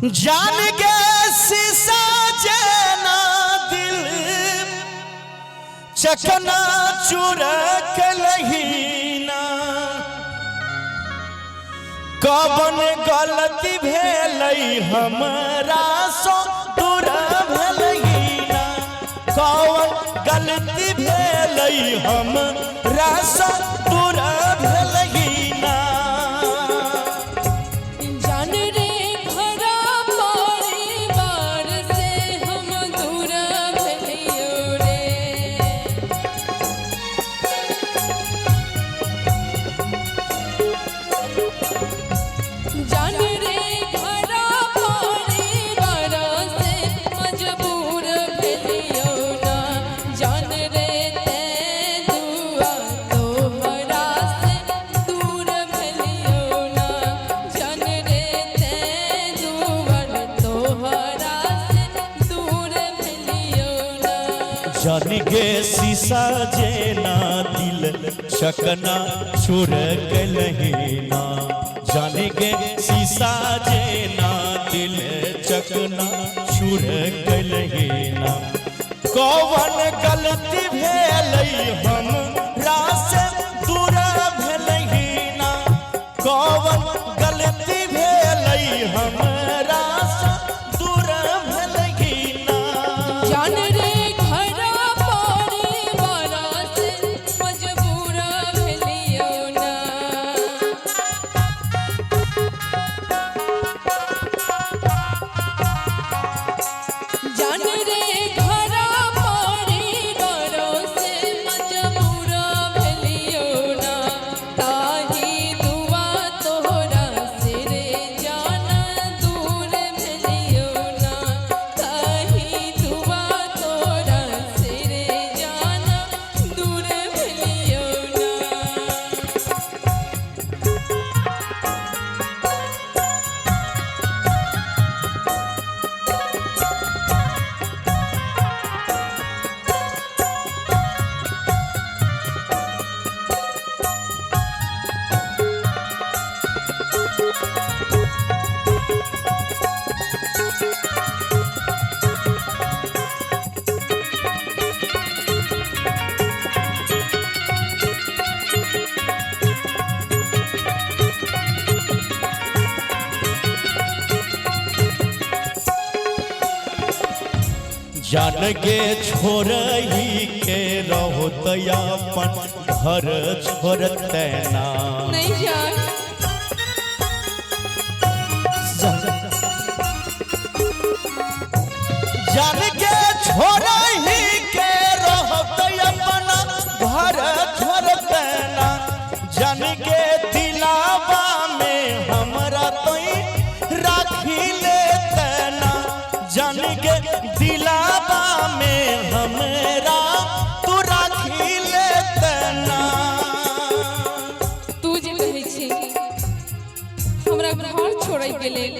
जान के शीशा जना दिल चकना चूर कलहीना कौन गलती भेलई हमरा सो दूर भेलहीना कौन गलती भेलई हमरा सो दूर भेलहीना जान गे शीशा जेना दिल चकना चूर कलहीना जान गे शीशा जेना दिल चकना चूर कलहीना कौन गलती भेलई हमरा से दूर भेलहीना कौन गलती भेलई हमरा से दूर भेलहीना जान रे जान गे छोरही के रहो अपन घर छोड़ते ना नहीं जान जान गे छोरही के रहो अपन घर छोड़ते ना जान गे दिलावा में हमरा तोई राखी लेते ना जान गे दिलावा में हमरा तू राखी लेते ना तू जे कहै छी हमरा घर छोड़ै के लेल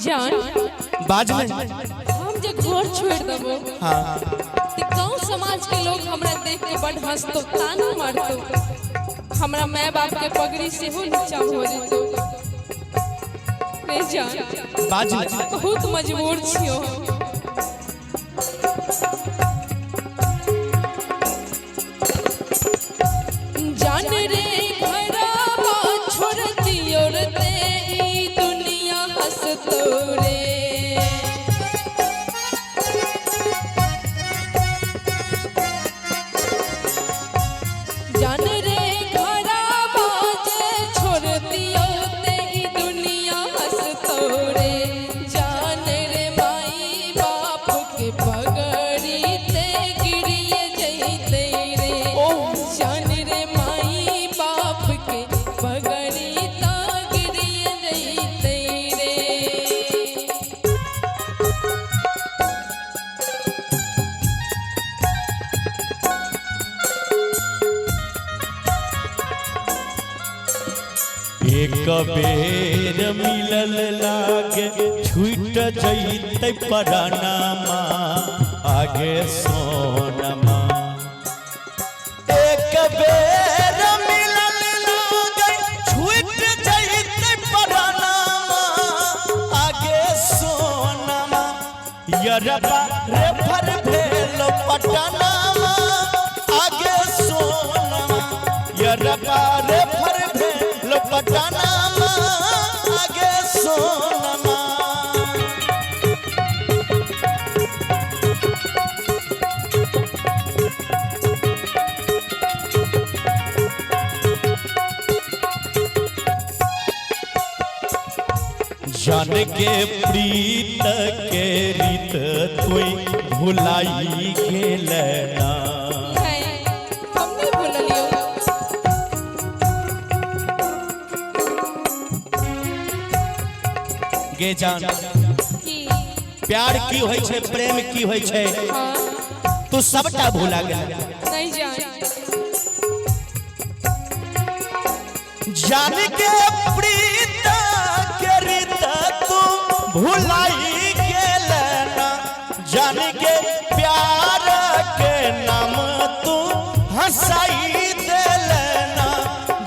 जान बाज में हम जे घर छोड़ देबो हां त गांव समाज के लोग हमरा देख के बड़ हंसतो ताना मारतो हमरा माय बाप के पगड़ी से हो नीचा हो जेतो नहीं जान बाज बहुत मजबूर छियो जान रे घरवा छोड़ दियो रे ई दुनिया हंसतो रे जान रे घरवा छोड़ दियो ते ई दुनिया हंसतो रे जान रे माई बाप के पगड़ी ते गिरिए जइते रे जान रे माई बाप के पगड़ी ता गिरिए जइते रे एक बेर मिलल लागे छूट जइते परानामा आगे सोनमा एक बेर मिलल लागे छूट जइते परानामा यरबा रे फर भेल पटनामा आगे सोनमा यरबा रे फर भेल पटनामा आगे सोनमा जान के प्रीत के रीत तुई भुलाई गेलना हम नहीं भूलियो गे जान कि प्यार की होय छे प्रेम की होय छे हाँ तू सबटा भुला गेल नहीं जान जान के प्रीत के रीत तू भुलाई गेलना जान के प्यार के नाम तू हंसाई देलना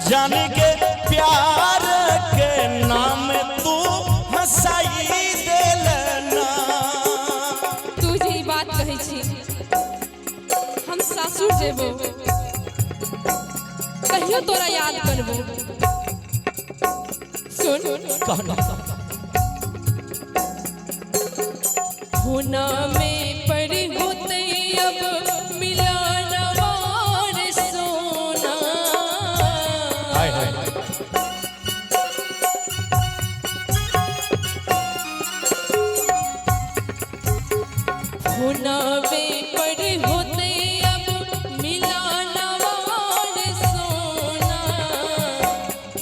जान के प्यार के नाम तू हंसाई देलना तू जे ई बात कहै छी हम सासुर जेबो कहियो तोरा याद करबो सुन कहना होना में पड़ी होते अब मिलाना वार सोना हाय हाय होना में पड़ी होते अब मिलाना वार सोना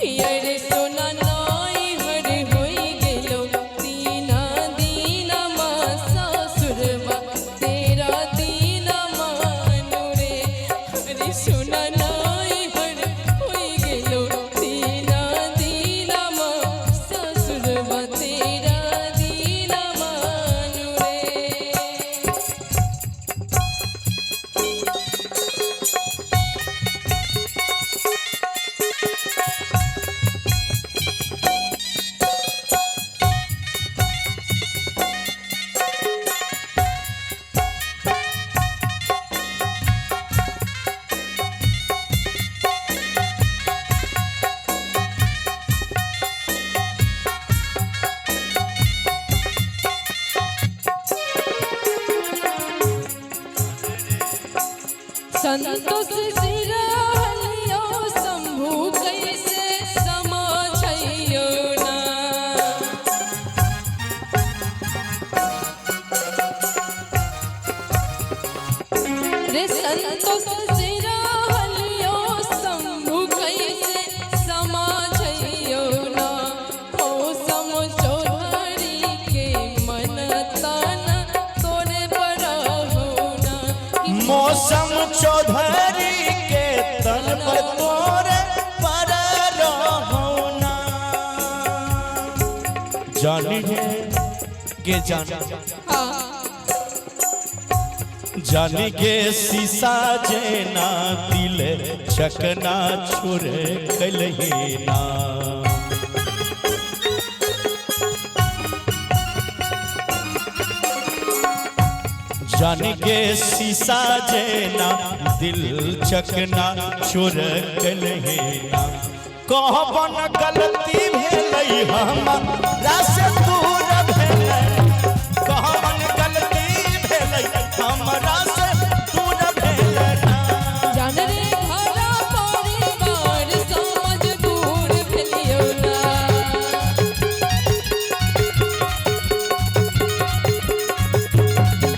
हियर सोना नाई हर होई गेलो दीना दीना मा ससुरवा तेरा दीना मानु रे हरे सोना नाई हर होई गेलो दीना दीना मा ससुरवा तेरा दीना मानु रे संतोष सिरहलियो शंभु कैसे समझइयो ना रे संतोष सिरहलियो शंभु कैसे समझइयो ना हो समझो हरि के मन तन तोरे पर होना मौसम चौधरी के तन पर तोरे पर रहना जानी है के जान हाँ जानी के शीशा जेना दिल चकना छुर कलहीना जानी के शीशा जेना दिल चकना चुर कलहीना कहबन गलती भेलै हमरा से दूर भेलै कहबन गलती भेलै हमरा से दूर भेलै जान रे घरा परिवार समझ दूर भेलियो ना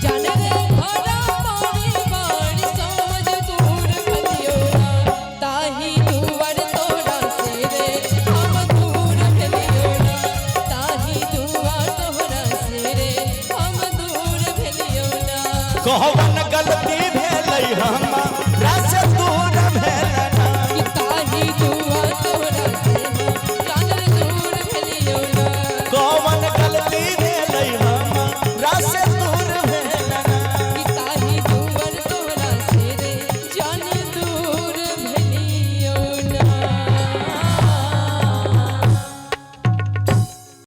जान रे घरा परिवार समझ दूर भेलियो ना ताही दुआर तोरा से रे हम दूर भेलियो ना ताही दुआर तोरा से रे हम दूर भेलियो ना कहबन